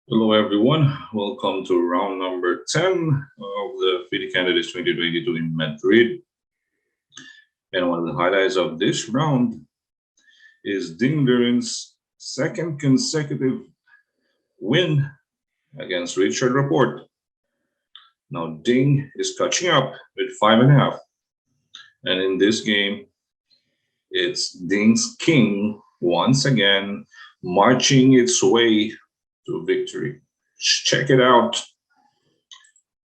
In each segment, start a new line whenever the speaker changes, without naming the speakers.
Hello, everyone. Welcome to round number 10 of the FIDE Candidates 2022 in Madrid. And one of the highlights of this round is Ding Liren's second consecutive win against Richard Rapport. Now, Ding is catching up with 5.5. And in this game, it's Ding's king once again marching its way to victory. Check it out.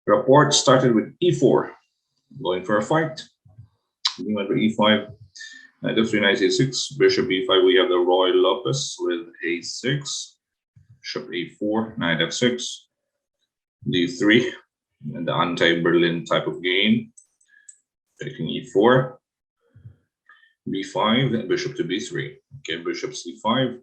Rapport started with e4, going for a fight. King went for e5, knight f3, knight a6, bishop e5. We have the Roy Lopez with a6, bishop a4, knight f6, d3, and the anti-Berlin type of game. Taking e4, b5, then bishop to b3. Okay, bishop c5,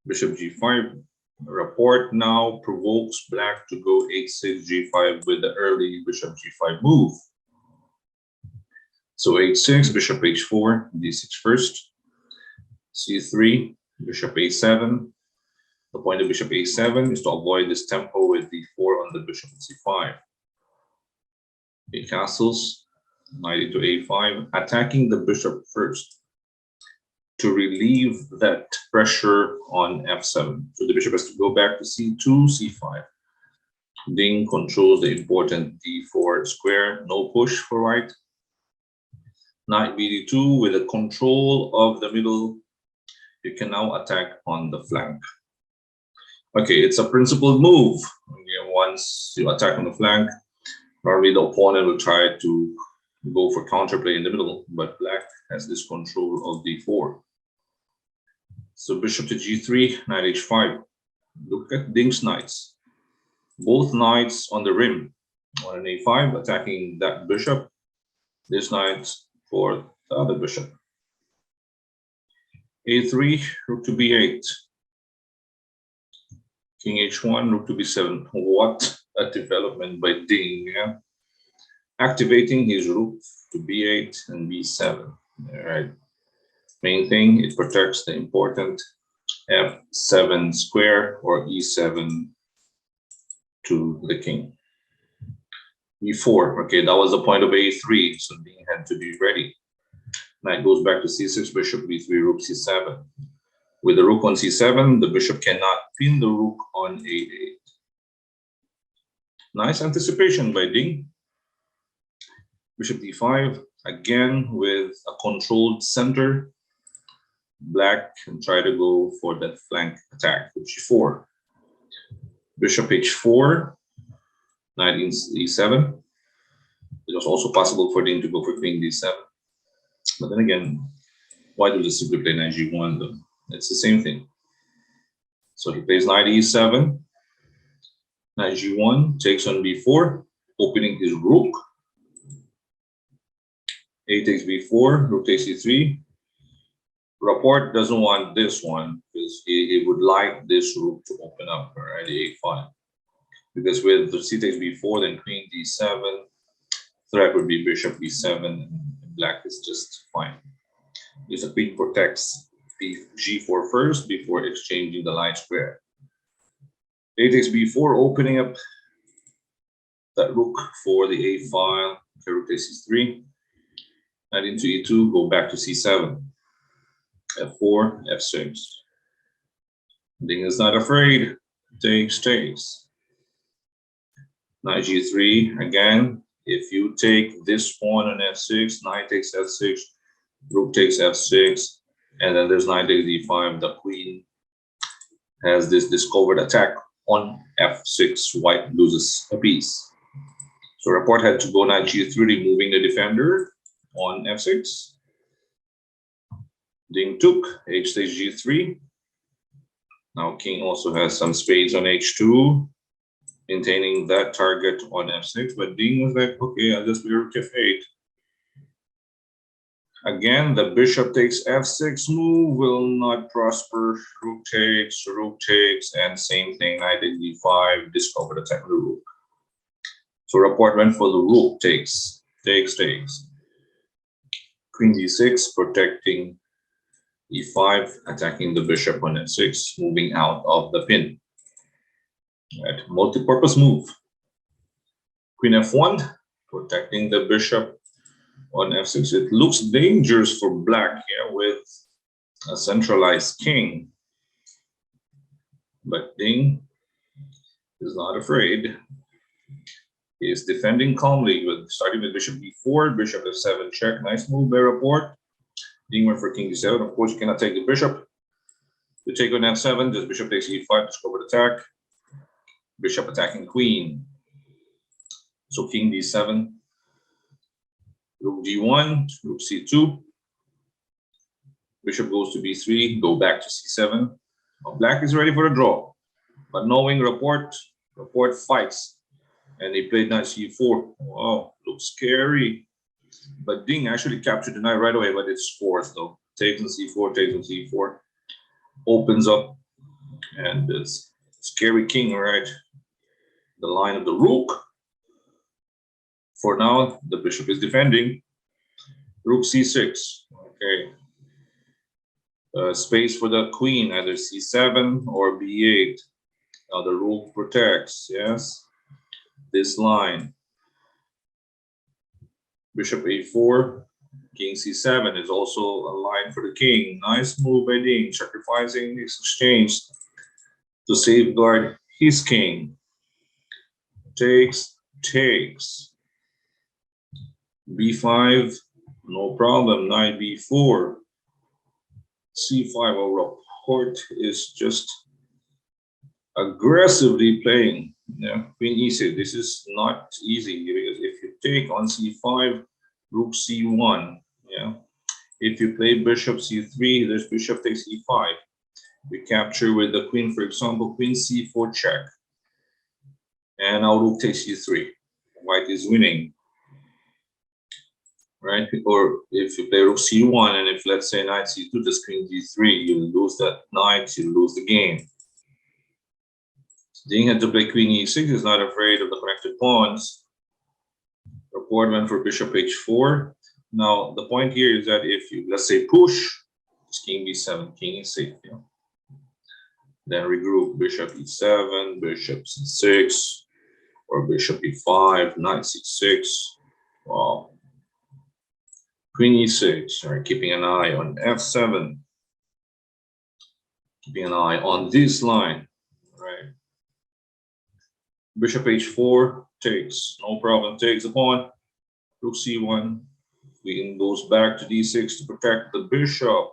bishop g5. Rapport now provokes black to go h6, g5 with the early bishop g5 move. So h6, bishop h4, d6 first, c3, bishop a7. The point of bishop a7 is to avoid this tempo with d4 on the bishop c5. A castles, knight into a5, attacking the bishop first to relieve that pressure on f7. So the bishop has to go back to c2, c5. Ding controls the important d4 square, no push for white. Knight bd2 with the control of the middle. You can now attack on the flank. Okay, it's a principled move. Okay, once you attack on the flank, normally the opponent will try to go for counterplay in the middle, but black has this control of d4. So bishop to g3, knight h5. Look at Ding's knights. Both knights on the rim. On an a5, attacking that bishop. This knight for the other bishop. a3, rook to b8. King h1, rook to b7. What a development by Ding, yeah? Activating his rook to b8 and b7. All right. Main thing, it protects the important f7 square or e7 to the king. e4, okay, that was the point of a3, so Ding had to be ready. Knight goes back to c6, bishop b3, rook c7. With the rook on c7, the bishop cannot pin the rook on a8. Nice anticipation by Ding. Bishop d5, again with a controlled center. Black can try to go for that flank attack with g4. Bishop h4, knight e7. It was also possible for Ding to go for queen d7. But then again, why do they simply play knight g1 though? It's the same thing. So he plays knight e7. Knight g1 takes on b4, opening his rook. A takes b4, rook takes e3. Rapport doesn't want this one because he would like this rook to open up, right? A5. Because with the c takes b4, then queen d7, threat would be bishop b7, and black is just fine. Because the queen protects the g4 first before exchanging the line square. A takes b4, opening up that rook for the a file. Okay, rook takes c3. Knight into e2, go back to c7. f4, f6. Ding is not afraid. Takes. Knight g3, again, if you take this pawn on f6, knight takes f6, rook takes f6, and then there's knight takes d5, the queen has this discovered attack on f6, white loses a piece. So Rapport had to go knight g3, removing the defender on f6. Ding took, h takes g3. Now king also has some spades on h2, maintaining that target on f6, but Ding was like, okay, I'll just play rook f8. Again, the bishop takes f6 move will not prosper. Rook takes, and same thing, knight takes d5, discovered attack the rook. So Rapport went for the rook takes. Queen d6, protecting e5, attacking the bishop on f6, moving out of the pin. Right, multi-purpose move. Queen f1, protecting the bishop on f6. It looks dangerous for black here with a centralized king. But Ding is not afraid. He is defending calmly with starting with bishop e4, bishop f7 check. Nice move by Rapport. Ding went for king d7. Of course, you cannot take the bishop. You take on f7, just bishop takes e5, discovered attack. Bishop attacking queen. So king d7. Rook g1, rook c2. Bishop goes to b3, go back to c7. Now black is ready for a draw. But knowing Rapport fights. And he played knight c4. Wow, looks scary. But Ding actually captured the knight right away, but it's forced though. Takes on c4, takes on c4. Opens up. And this scary king, right? The line of the rook. For now, the bishop is defending. Rook c6. Okay. Space for the queen, either c7 or b8. Now the rook protects, yes. This line. Bishop a4, king c7 is also a line for the king. Nice move by Ding, sacrificing this exchange to safeguard his king. Takes. b5, no problem. Knight b4. c5, our Rapport is just aggressively playing. Yeah, queen e6. This is not easy because if you take on c5, rook c1. Yeah, if you play bishop c3, there's bishop takes e5. We capture with the queen, for example, queen c4 check, and now rook takes e3. White is winning, right? Or if you play rook c1, and if let's say knight c2, just queen d3, you lose that knight, you lose the game. Ding had to play queen e6. He's not afraid of the connected pawns. Rapport went for bishop h4. Now the point here is that if you let's say push, it's king b7, king is safe. Yeah. Then regroup bishop e7, bishop c6, or bishop e5, knight c6. Wow. Queen e6. All right, keeping an eye on f7. Keeping an eye on this line. Right. Bishop h4 takes, no problem, takes the pawn. Rook c1. Queen goes back to d6 to protect the bishop.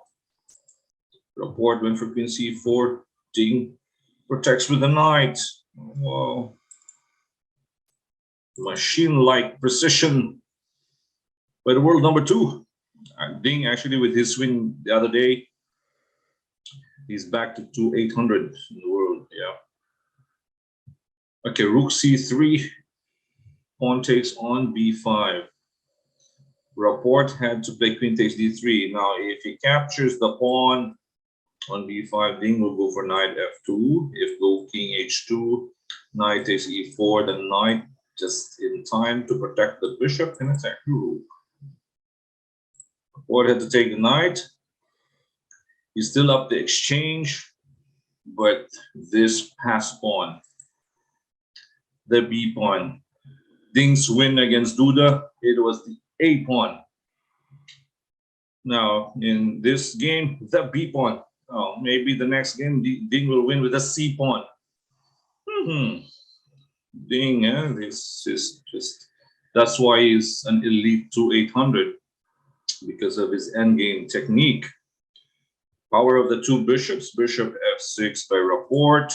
Rapport went for queen c4. Ding protects with the knight. Wow. Machine-like precision by the world number 2. Ding actually with his win the other day, he's back to 800 in the world. Yeah. Okay, rook c3. Pawn takes on b5. Rapport had to play queen takes d3. Now, if he captures the pawn on b5, Ding will go for knight f2. If go king h2, knight takes e4, the knight just in time to protect the bishop and attack the rook. Rapport had to take the knight. He's still up the exchange, but this pass pawn, the b pawn, Ding's win against Duda, it was the a pawn. Now, in this game, the b pawn. Oh, maybe the next game, Ding will win with a c pawn. Ding, this is just, that's why he's an elite 800, because of his endgame technique. Power of the two bishops, bishop f6 by Rapport,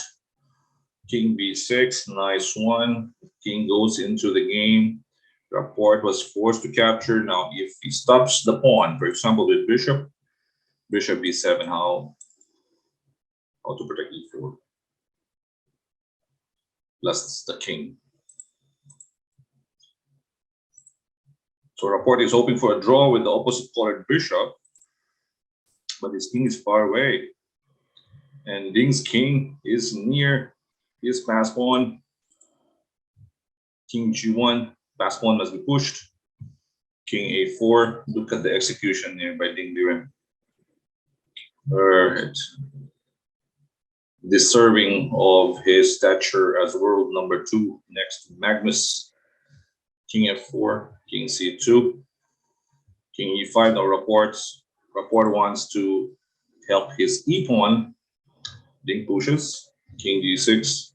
king b6, nice one. King goes into the game. Rapport was forced to capture. Now, if he stops the pawn, for example, with bishop b7, how to protect e4? Plus the king. So Rapport is hoping for a draw with the opposite colored bishop, but his king is far away. And Ding's king is near his pass pawn. King g1, pass pawn must be pushed. King a4. Look at the execution here by Ding Liren. All right. deserving of his stature as world number 2 next to Magnus. King f4, king c2, king e5. No reports. Rapport wants to help his e-pawn. Ding pushes, king d6.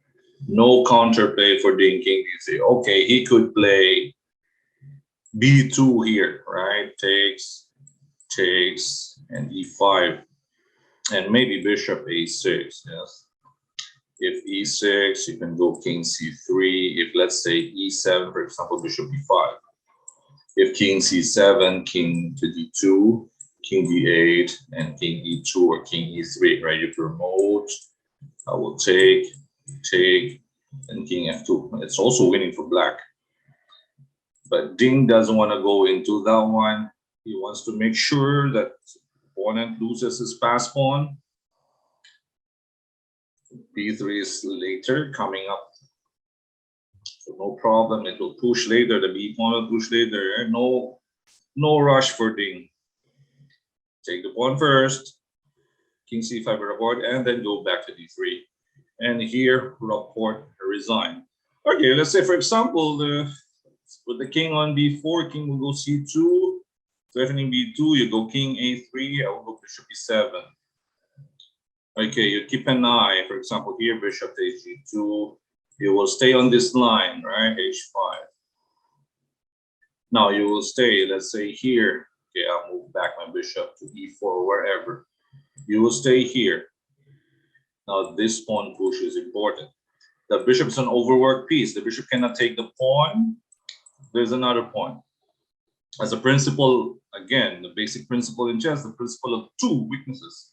No counterplay for Ding, king d3. Okay, he could play b2 here, right? Takes, and e5. And maybe bishop a6, yes. If e6, you can go king c3. If, let's say, e7, for example, bishop e5. If king c7, king to d2, king d8, and king e2 or king e3, right? You promote, I will take, and king f2. It's also winning for black. But Ding doesn't want to go into that one. He wants to make sure that opponent loses his pass pawn. b3 is later coming up. So no problem. It will push later. The b pawn will push later. No rush for Ding. Take the pawn first. King c5 report, and then go back to d3. And here, Rapport resign. Okay, let's say, for example, with the king on b4, king will go c2. Threatening b2, you go king a3, I will go bishop e7. Okay, you keep an eye, for example, here, bishop takes g2. You will stay on this line, right? h5. Now you will stay, let's say here. Okay, I'll move back my bishop to e4 or wherever. You will stay here. Now this pawn push is important. The bishop is an overworked piece. The bishop cannot take the pawn. There's another pawn. As a principle, again, the basic principle in chess, the principle of 2 weaknesses.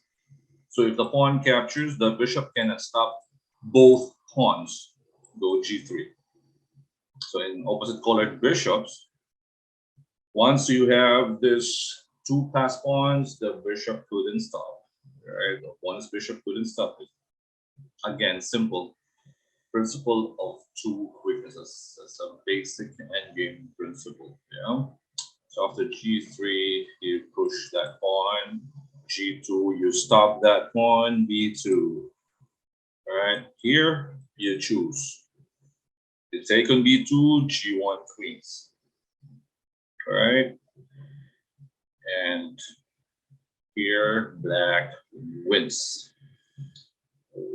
So if the pawn captures, the bishop cannot stop both pawns. Go g3. So in opposite colored bishops, once you have this 2 pass pawns, the bishop couldn't stop. Right? The one's bishop couldn't stop it. Again, simple principle of 2 weaknesses. That's a basic endgame principle. Yeah. So after g3, you push that pawn. g2, you stop that pawn. b2. All right. Here you choose. You take on b2, g1 queens. All right. And here black wins.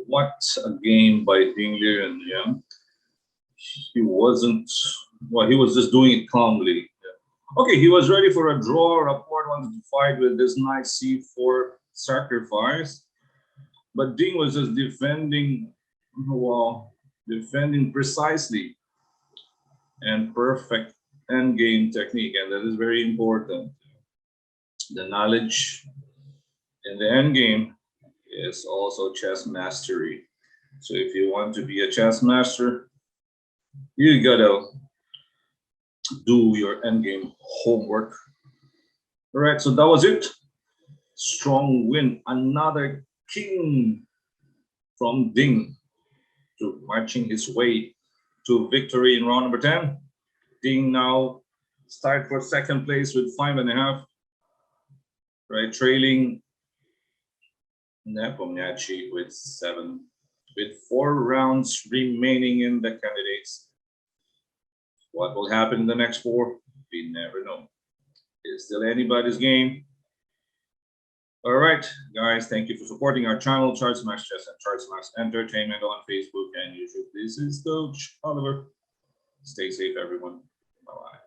What a game by Ding Liren, yeah. He wasn't, well, he was just doing it calmly. Yeah. Okay, he was ready for a draw. Rapport wanted to fight with this knight c4 sacrifice. But Ding was just defending, well, defending precisely and perfect endgame technique. And that is very important. The knowledge in the endgame is also chess mastery. So if you want to be a chess master, you gotta do your endgame homework. All right, so that was it. Strong win. Another king from Ding to marching his way to victory in round number 10. Ding now start for second place with 5.5. Right, trailing Nepomniachtchi with 7. With 4 rounds remaining in the candidates. What will happen in the next 4? We never know. It's still anybody's game. All right, guys, thank you for supporting our channel, Chart Smash Chess and Chart Smash Entertainment on Facebook and YouTube. This is Coach Oliver. Stay safe, everyone. Bye-bye.